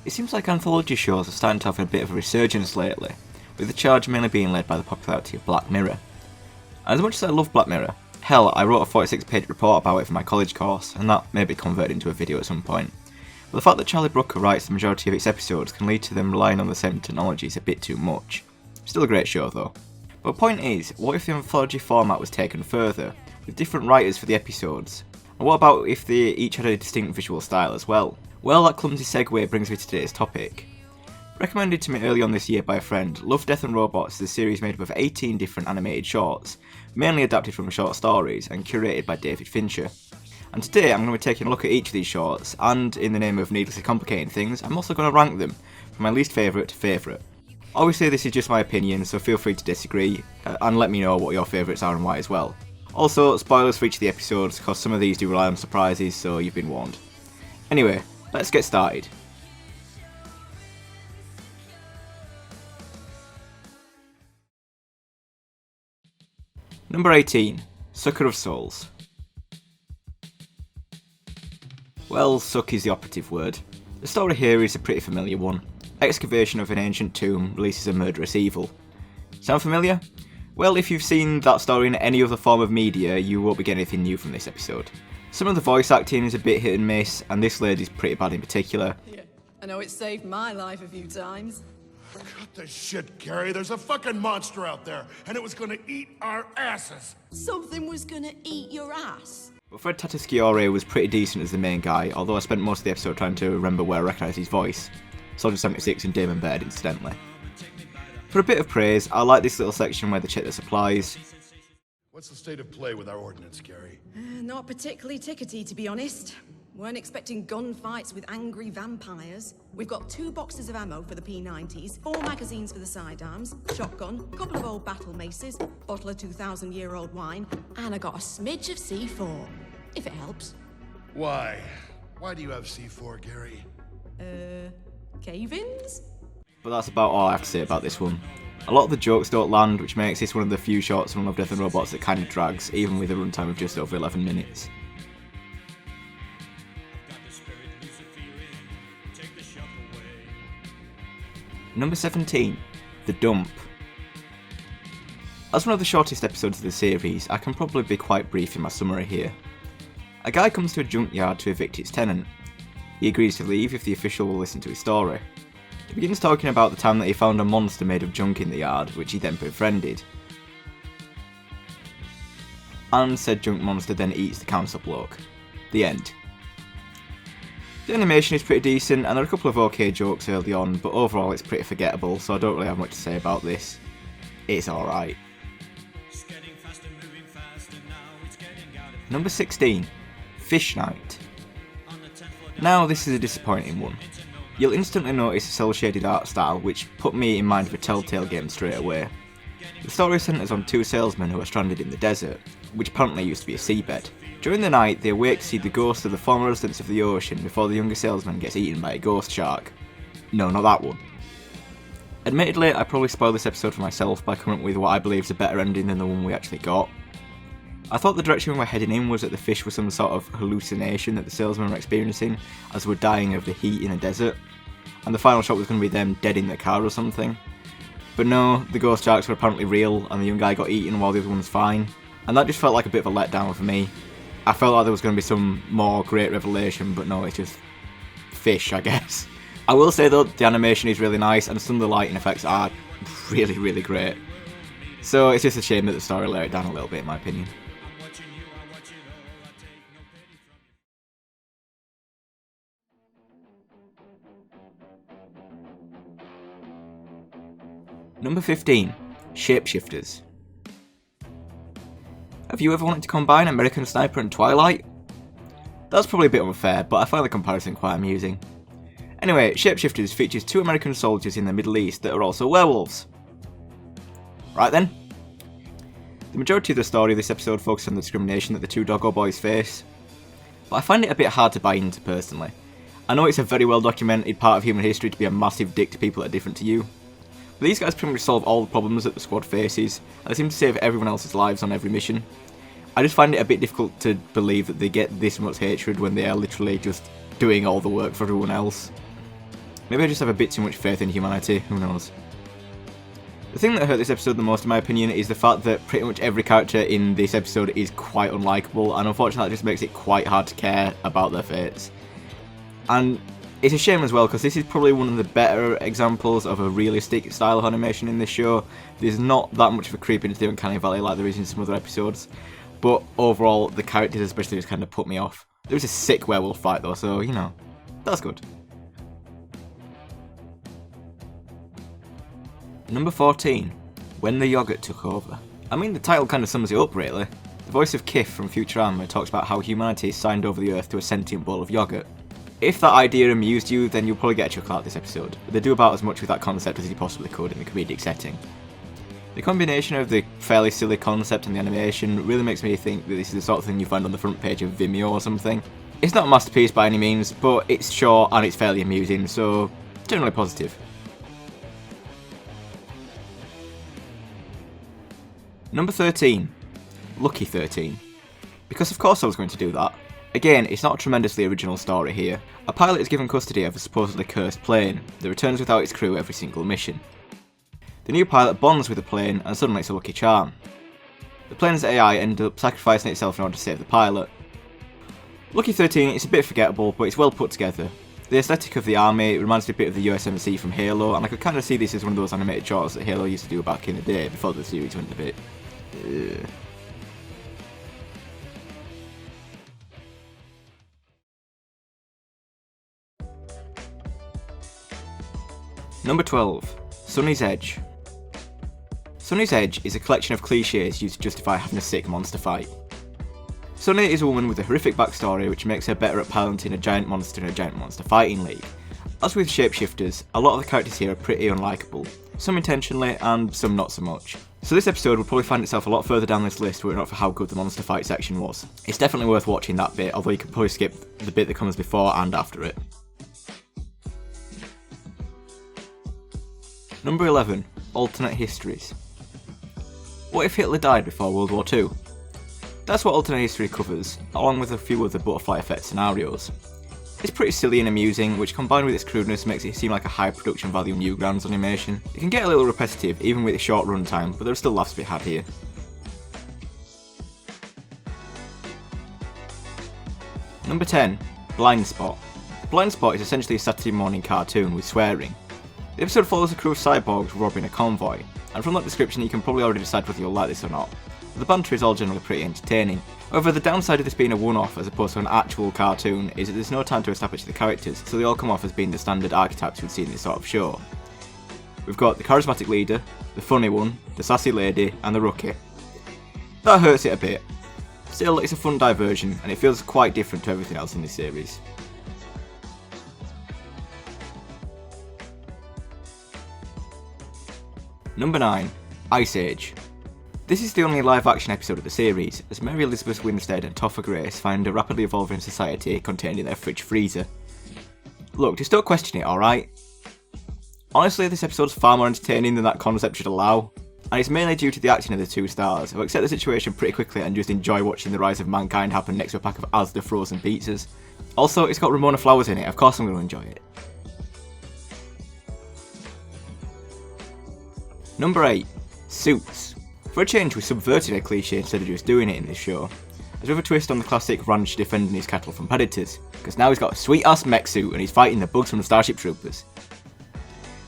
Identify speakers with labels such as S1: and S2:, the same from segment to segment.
S1: It seems like anthology shows are starting to have a bit of a resurgence lately, with the charge mainly being led by the popularity of Black Mirror. As much as I love Black Mirror, hell, I wrote a 46-page report about it for my college course, and that may be converted into a video at some point. But the fact that Charlie Brooker writes the majority of its episodes can lead to them relying on the same technologies a bit too much. Still a great show though. But the point is, what if the anthology format was taken further, with different writers for the episodes? And what about if they each had a distinct visual style as well? Well, that clumsy segue brings me to today's topic. Recommended to me early on this year by a friend, Love, Death and Robots is a series made up of 18 different animated shorts, mainly adapted from short stories and curated by David Fincher. And today I'm going to be taking a look at each of these shorts, and in the name of needlessly complicating things, I'm also going to rank them from my least favourite to favourite. Obviously this is just my opinion, so feel free to disagree, and let me know what your favourites are and why as well. Also, spoilers for each of the episodes, because some of these do rely on surprises, so you've been warned. Anyway, let's get started. Number 18, Sucker of Souls. Well, suck is the operative word. The story here is a pretty familiar one. Excavation of an ancient tomb releases a murderous evil. Sound familiar? Well, if you've seen that story in any other form of media, you won't be getting anything new from this episode. Some of the voice acting is a bit hit and miss, and this lady's pretty bad in particular.
S2: Yeah, I know it saved my life a few times.
S3: Cut the shit, Gary. There's a fucking monster out there, and it was gonna eat our asses.
S2: Something was gonna eat your ass.
S1: But Fred Tatasciore was pretty decent as the main guy, although I spent most of the episode trying to remember where I recognised his voice. Soldier 76 and Damon Baird, incidentally. For a bit of praise, I like this little section where they check their supplies.
S3: What's the state of play with our ordnance, Gary?
S2: Not particularly tickety, to be honest. Weren't expecting gunfights with angry vampires. We've got 2 boxes of ammo for the P90s, 4 magazines for the sidearms, shotgun, couple of old battle maces, bottle of 2,000-year-old wine, and I got a smidge of C4, if it helps.
S3: Why? Why do you have C4, Gary?
S2: Cave-ins?
S1: But that's about all I have to say about this one. A lot of the jokes don't land, which makes this one of the few shorts from Love, Death and Robots that kind of drags, even with a runtime of just over 11 minutes. Number 17, The Dump. As one of the shortest episodes of the series, I can probably be quite brief in my summary here. A guy comes to a junkyard to evict its tenant. He agrees to leave if the official will listen to his story. He begins talking about the time that he found a monster made of junk in the yard, which he then befriended. And said junk monster then eats the council bloke. The end. The animation is pretty decent, and there are a couple of okay jokes early on, but overall it's pretty forgettable, so I don't really have much to say about this. It's alright. Number 16, Fish Night. Now this is a disappointing one. You'll instantly notice a cel-shaded art style, which put me in mind of a Telltale game straight away. The story centres on 2 salesmen who are stranded in the desert, which apparently used to be a seabed. During the night, they awake to see the ghost of the former residents of the ocean before the younger salesman gets eaten by a ghost shark. No, not that one. Admittedly, I probably spoiled this episode for myself by coming up with what I believe is a better ending than the one we actually got. I thought the direction we were heading in was that the fish were some sort of hallucination that the salesmen were experiencing as they were dying of the heat in the desert, and the final shot was going to be them dead in their car or something. But no, the ghost sharks were apparently real, and the young guy got eaten while the other one was fine, and that just felt like a bit of a letdown for me. I felt like there was going to be some more great revelation, but no, it's just fish, I guess. I will say though, the animation is really nice, and some of the lighting effects are really, really great. So it's just a shame that the story let it down a little bit, in my opinion. Number 15, Shapeshifters. Have you ever wanted to combine American Sniper and Twilight? That's probably a bit unfair, but I find the comparison quite amusing. Anyway, Shapeshifters features 2 American soldiers in the Middle East that are also werewolves. Right then. The majority of the story of this episode focuses on the discrimination that the 2 doggo boys face, but I find it a bit hard to buy into personally. I know it's a very well documented part of human history to be a massive dick to people that are different to you, but these guys pretty much solve all the problems that the squad faces, and they seem to save everyone else's lives on every mission. I just find it a bit difficult to believe that they get this much hatred when they are literally just doing all the work for everyone else. Maybe I just have a bit too much faith in humanity, who knows. The thing that hurt this episode the most in my opinion is the fact that pretty much every character in this episode is quite unlikable, and unfortunately that just makes it quite hard to care about their fates. And it's a shame as well, because this is probably one of the better examples of a realistic style of animation in this show. There's not that much of a creep into the uncanny valley like there is in some other episodes, but overall the characters especially just kind of put me off. There was a sick werewolf fight though, so you know, that's good. Number 14, When the Yogurt Took Over. I mean, the title kind of sums it up really. The voice of Kif from Futurama talks about how humanity signed over the earth to a sentient bowl of yogurt. If that idea amused you, then you'll probably get a chuckle out of this episode, but they do about as much with that concept as you possibly could in the comedic setting. The combination of the fairly silly concept and the animation really makes me think that this is the sort of thing you find on the front page of Vimeo or something. It's not a masterpiece by any means, but it's short and it's fairly amusing, so generally positive. Number 13, Lucky 13. Because of course I was going to do that. Again, it's not a tremendously original story here. A pilot is given custody of a supposedly cursed plane that returns without its crew every single mission. The new pilot bonds with the plane and suddenly it's a lucky charm. The plane's AI ended up sacrificing itself in order to save the pilot. Lucky 13 is a bit forgettable, but it's well put together. The aesthetic of the army reminds me a bit of the USMC from Halo, and I could kind of see this as one of those animated shorts that Halo used to do back in the day before the series went a bit. Number 12, Sunny's Edge. Sunny's Edge is a collection of cliches used to justify having a sick monster fight. Sunny is a woman with a horrific backstory which makes her better at piloting a giant monster in a giant monster fighting league. As with shapeshifters, a lot of the characters here are pretty unlikable, some intentionally and some not so much. So this episode would probably find itself a lot further down this list were it not for how good the monster fight section was. It's definitely worth watching that bit, although you could probably skip the bit that comes before and after it. Number 11, Alternate Histories. What if Hitler died before World War II? That's what Alternate History covers, along with a few other butterfly effect scenarios. It's pretty silly and amusing, which combined with its crudeness makes it seem like a high production value Newgrounds animation. It can get a little repetitive even with a short runtime, but there are still laughs to be had here. Number 10, Blind Spot. Blind Spot is essentially a Saturday morning cartoon with swearing. The episode follows a crew of cyborgs robbing a convoy, and from that description you can probably already decide whether you'll like this or not. The banter is all generally pretty entertaining. However, the downside of this being a one-off as opposed to an actual cartoon is that there's no time to establish the characters, so they all come off as being the standard archetypes we'd see in this sort of show. We've got the charismatic leader, the funny one, the sassy lady, and the rookie. That hurts it a bit. Still, it's a fun diversion, and it feels quite different to everything else in this series. Number 9, Ice Age. This is the only live-action episode of the series, as Mary Elizabeth Winstead and Topher Grace find a rapidly evolving society contained in their fridge freezer. Look, just don't question it, alright? Honestly, this episode's far more entertaining than that concept should allow, and it's mainly due to the acting of the two stars, who accept the situation pretty quickly and just enjoy watching the rise of mankind happen next to a pack of Asda frozen pizzas. Also, it's got Ramona Flowers in it, of course I'm going to enjoy it. Number 8, Suits. For a change, we subverted a cliche instead of just doing it in this show, as with a twist on the classic ranch defending his cattle from predators, because now he's got a sweet ass mech suit and he's fighting the bugs from the Starship Troopers.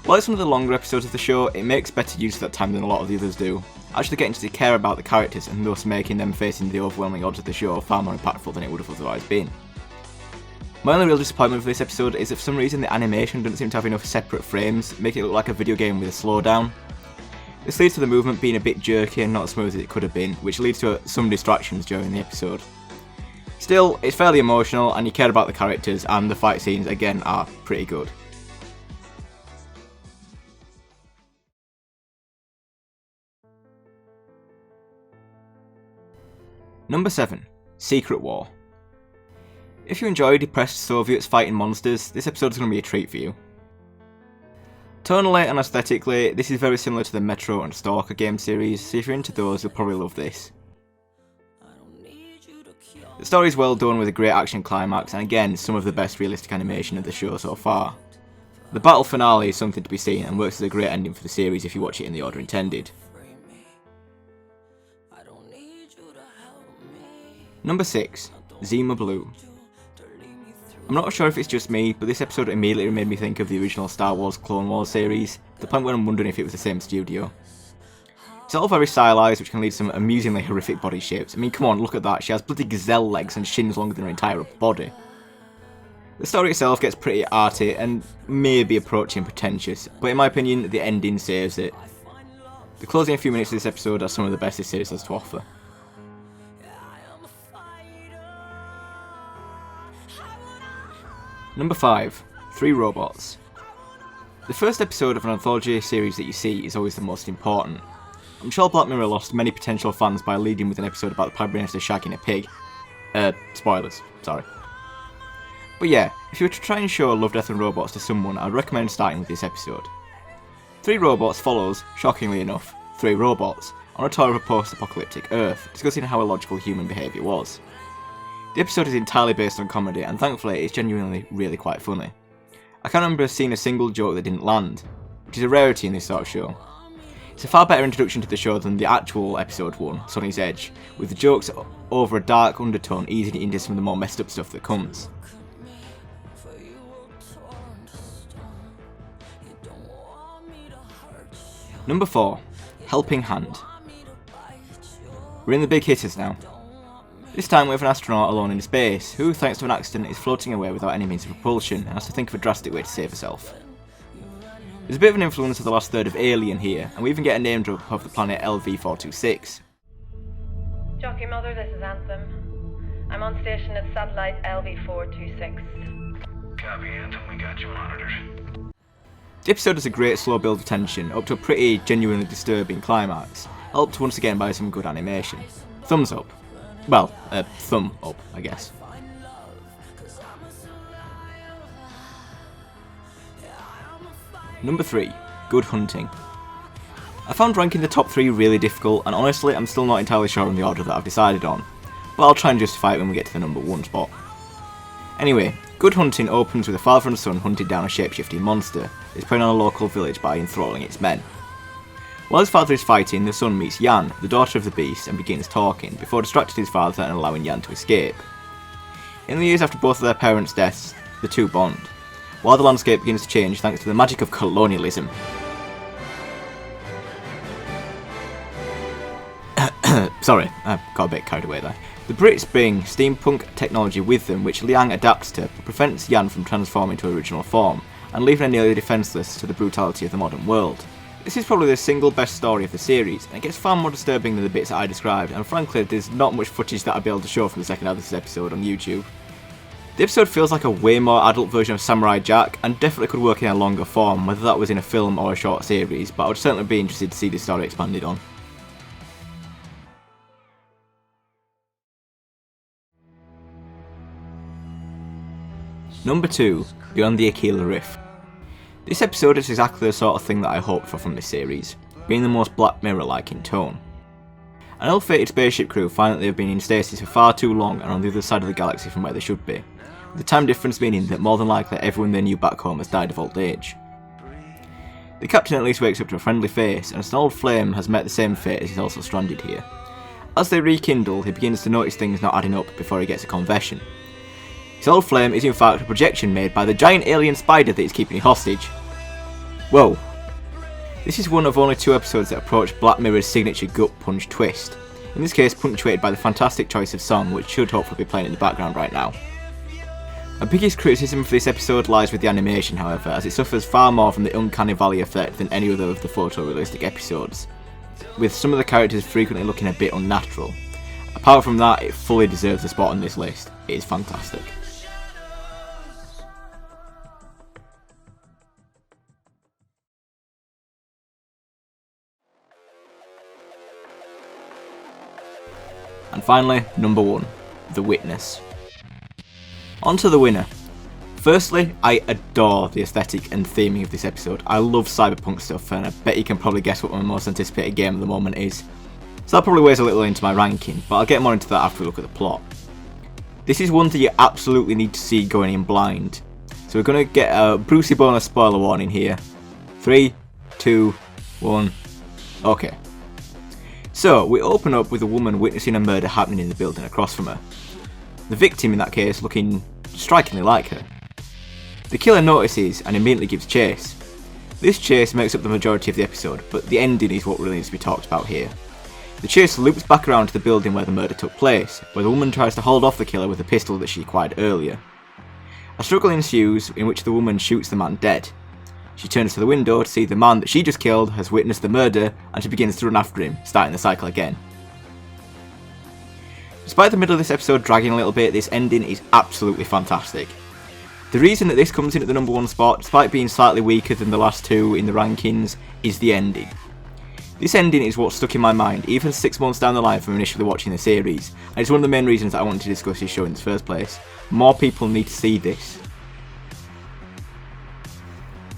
S1: While it's one of the longer episodes of the show, it makes better use of that time than a lot of the others do, actually getting to care about the characters and thus making them facing the overwhelming odds of the show far more impactful than it would have otherwise been. My only real disappointment for this episode is that for some reason the animation doesn't seem to have enough separate frames, making it look like a video game with a slowdown. This leads to the movement being a bit jerky and not as smooth as it could have been, which leads to some distractions during the episode. Still, it's fairly emotional and you care about the characters, and the fight scenes again are pretty good. Number 7, Secret War. If you enjoy depressed Soviets fighting monsters, this episode is going to be a treat for you. Tonally and aesthetically, this is very similar to the Metro and Stalker game series, so if you're into those, you'll probably love this. The story is well done with a great action climax, and again, some of the best realistic animation of the show so far. The battle finale is something to be seen and works as a great ending for the series if you watch it in the order intended. Number 6. Zima Blue. I'm not sure if it's just me, but this episode immediately made me think of the original Star Wars Clone Wars series, to the point where I'm wondering if it was the same studio. It's all very stylized, which can lead to some amusingly horrific body shapes. I mean, come on, look at that, she has bloody gazelle legs and shins longer than her entire body. The story itself gets pretty arty and maybe approaching pretentious, but in my opinion, the ending saves it. The closing few minutes of this episode are some of the best this series has to offer. Number 5. 3 Robots. The first episode of an anthology series that you see is always the most important. I'm sure Black Mirror lost many potential fans by leading with an episode about the Prime Minister shagging a pig. Spoilers, sorry. But yeah, if you were to try and show Love, Death and Robots to someone, I'd recommend starting with this episode. 3 Robots follows, shockingly enough, 3 robots on a tour of a post-apocalyptic Earth, discussing how illogical human behaviour was. The episode is entirely based on comedy, and thankfully it's genuinely really quite funny. I can't remember seeing a single joke that didn't land, which is a rarity in this sort of show. It's a far better introduction to the show than the actual episode 1, Sonny's Edge, with the jokes over a dark undertone easing into some of the more messed up stuff that comes. Number 4. Helping Hand. We're in the big hitters now. This time we have an astronaut alone in space, who, thanks to an accident, is floating away without any means of propulsion and has to think of a drastic way to save herself. There's a bit of an influence of the last third of Alien here, and we even get a name drop of the planet LV-426.
S4: Jockey Mother, this is Anthem. I'm on station at satellite LV-426.
S5: Copy, Anthem, we got you monitored.
S1: The episode has a great slow build of tension, up to a pretty genuinely disturbing climax, helped once again by some good animation. Thumbs up. Well, thumb up, I guess. Number 3. Good Hunting. I found ranking the top 3 really difficult, and honestly I'm still not entirely sure on the order that I've decided on, but I'll try and justify it when we get to the number 1 spot. Anyway, Good Hunting opens with a father and son hunting down a shape-shifting monster that's preying on a local village by enthralling its men. While his father is fighting, the son meets Jan, the daughter of the beast, and begins talking, before distracting his father and allowing Jan to escape. In the years after both of their parents' deaths, the two bond, while the landscape begins to change thanks to the magic of colonialism. Sorry, I got a bit carried away there. The Brits bring steampunk technology with them which Liang adapts to, but prevents Jan from transforming to original form, and leaving her nearly defenceless to the brutality of the modern world. This is probably the single best story of the series, and it gets far more disturbing than the bits that I described, and frankly there's not much footage that I'd be able to show from the second half of this episode on YouTube. The episode feels like a way more adult version of Samurai Jack, and definitely could work in a longer form, whether that was in a film or a short series, but I would certainly be interested to see this story expanded on. Number 2. Beyond the Aquila Rift. This episode is exactly the sort of thing that I hoped for from this series, being the most Black Mirror-like in tone. An ill-fated spaceship crew find that they have been in stasis for far too long and on the other side of the galaxy from where they should be, with the time difference meaning that more than likely everyone they knew back home has died of old age. The captain at least wakes up to a friendly face, and as an old flame has met the same fate as he's also stranded here. As they rekindle, he begins to notice things not adding up before he gets a confession. His old flame is in fact a projection made by the giant alien spider that is keeping him hostage. Whoa. This is one of only 2 episodes that approach Black Mirror's signature gut punch twist, in this case punctuated by the fantastic choice of song which should hopefully be playing in the background right now. My biggest criticism for this episode lies with the animation however, as it suffers far more from the uncanny valley effect than any other of the photorealistic episodes, with some of the characters frequently looking a bit unnatural. Apart from that, it fully deserves a spot on this list. It is fantastic. And finally, number 1, The Witness. On to the winner. Firstly, I adore the aesthetic and theming of this episode. I love cyberpunk stuff, and I bet you can probably guess what my most anticipated game at the moment is. So that probably weighs a little into my ranking, but I'll get more into that after we look at the plot. This is one that you absolutely need to see going in blind. So we're going to get a Brucey bonus spoiler warning here. 3, 2, 1, okay. So we open up with a woman witnessing a murder happening in the building across from her. The victim in that case looking strikingly like her. The killer notices and immediately gives chase. This chase makes up the majority of the episode, but the ending is what really needs to be talked about here. The chase loops back around to the building where the murder took place, where the woman tries to hold off the killer with a pistol that she acquired earlier. A struggle ensues in which the woman shoots the man dead. She turns to the window to see the man that she just killed has witnessed the murder, and she begins to run after him, starting the cycle again. Despite the middle of this episode dragging a little bit, this ending is absolutely fantastic. The reason that this comes in at the number 1 spot, despite being slightly weaker than the last 2 in the rankings, is the ending. This ending is what stuck in my mind, even 6 months down the line from initially watching the series, and it's one of the main reasons that I wanted to discuss this show in the first place. More people need to see this.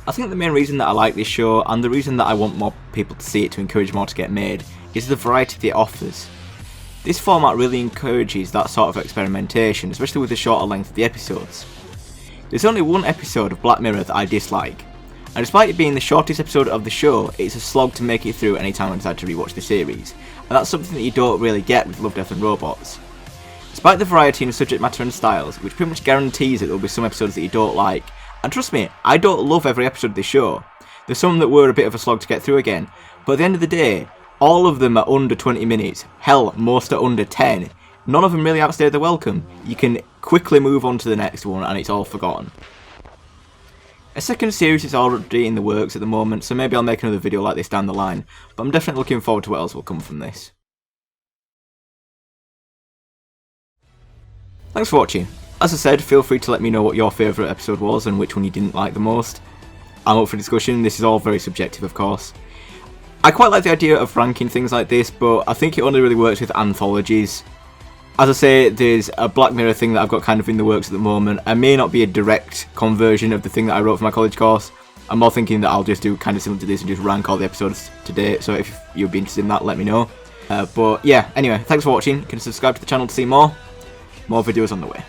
S1: I think the main reason that I like this show, and the reason that I want more people to see it to encourage more to get made, is the variety that it offers. This format really encourages that sort of experimentation, especially with the shorter length of the episodes. There's only one episode of Black Mirror that I dislike, and despite it being the shortest episode of the show, it's a slog to make it through any time I decide to rewatch the series, and that's something that you don't really get with Love, Death and Robots. Despite the variety in subject matter and styles, which pretty much guarantees that there will be some episodes that you don't like, and trust me, I don't love every episode of this show. There's some that were a bit of a slog to get through again, but at the end of the day, all of them are under 20 minutes, hell, most are under 10. None of them really outstay their welcome. You can quickly move on to the next one and it's all forgotten. A second series is already in the works at the moment, so maybe I'll make another video like this down the line, but I'm definitely looking forward to what else will come from this. Thanks for watching. As I said, feel free to let me know what your favourite episode was and which one you didn't like the most. I'm up for discussion, this is all very subjective of course. I quite like the idea of ranking things like this, but I think it only really works with anthologies. As I say, there's a Black Mirror thing that I've got kind of in the works at the moment. I may not be a direct conversion of the thing that I wrote for my college course. I'm more thinking that I'll just do kind of similar to this and just rank all the episodes to date, so if you'd be interested in that, let me know. But yeah, anyway, thanks for watching. You can subscribe to the channel to see more videos on the way.